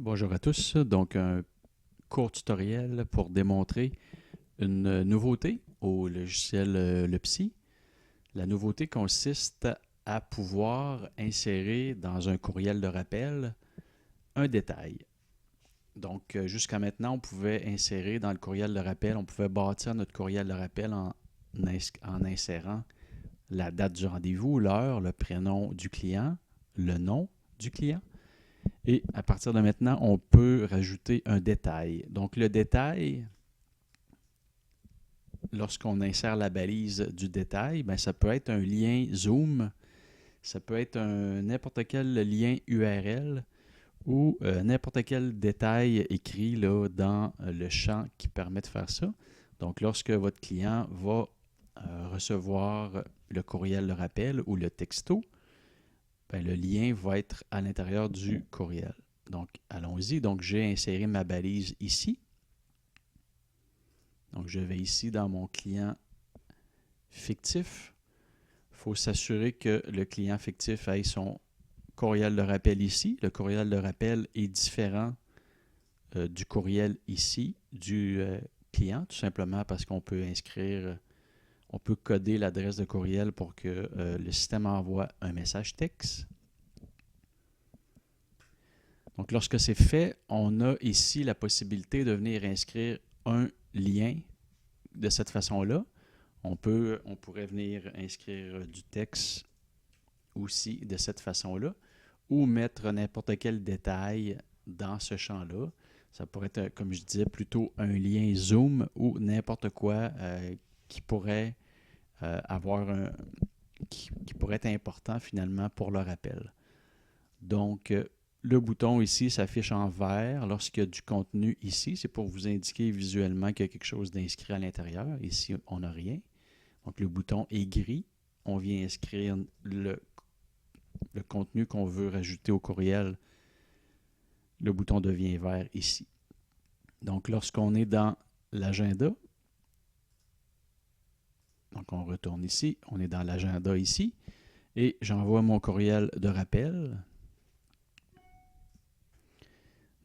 Bonjour à tous. Donc, un court tutoriel pour démontrer une nouveauté au logiciel Le Psy. La nouveauté consiste à pouvoir insérer dans un courriel de rappel un détail. Donc, jusqu'à maintenant, on pouvait insérer dans le courriel de rappel, on pouvait bâtir notre courriel de rappel en insérant la date du rendez-vous, l'heure, le prénom du client, le nom du client. Et à partir de maintenant, on peut rajouter un détail. Donc, le détail, lorsqu'on insère la balise du détail, ben, ça peut être un lien Zoom, ça peut être n'importe quel lien URL ou n'importe quel détail écrit là, dans le champ qui permet de faire ça. Donc, lorsque votre client va recevoir le courriel de rappel ou le texto, ben, le lien va être à l'intérieur du courriel. Donc, allons-y. Donc, j'ai inséré ma balise ici. Donc, je vais ici dans mon client fictif. Il faut s'assurer que le client fictif ait son courriel de rappel ici. Le courriel de rappel est différent du courriel ici du client, tout simplement parce qu'on peut inscrire, on peut coder l'adresse de courriel pour que le système envoie un message texte. Donc, lorsque c'est fait, on a ici la possibilité de venir inscrire un lien de cette façon-là. On pourrait venir inscrire du texte aussi de cette façon-là ou mettre n'importe quel détail dans ce champ-là. Ça pourrait être, comme je disais, plutôt un lien Zoom ou n'importe quoi qui pourrait qui pourrait être important finalement pour le rappel. Donc, le bouton ici s'affiche en vert lorsqu'il y a du contenu ici. C'est pour vous indiquer visuellement qu'il y a quelque chose d'inscrit à l'intérieur. Ici, on n'a rien. Donc, le bouton est gris. On vient inscrire le contenu qu'on veut rajouter au courriel. Le bouton devient vert ici. Donc, lorsqu'on est dans l'agenda, donc on retourne ici, on est dans l'agenda ici, et j'envoie mon courriel de rappel.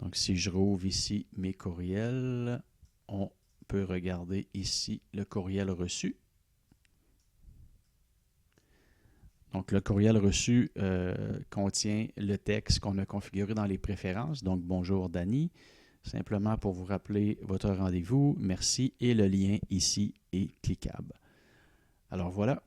Donc, si je rouvre ici mes courriels, on peut regarder ici le courriel reçu. Donc, le courriel reçu contient le texte qu'on a configuré dans les préférences. Donc, bonjour Dany, simplement pour vous rappeler votre rendez-vous, merci, et le lien ici est cliquable. Alors voilà,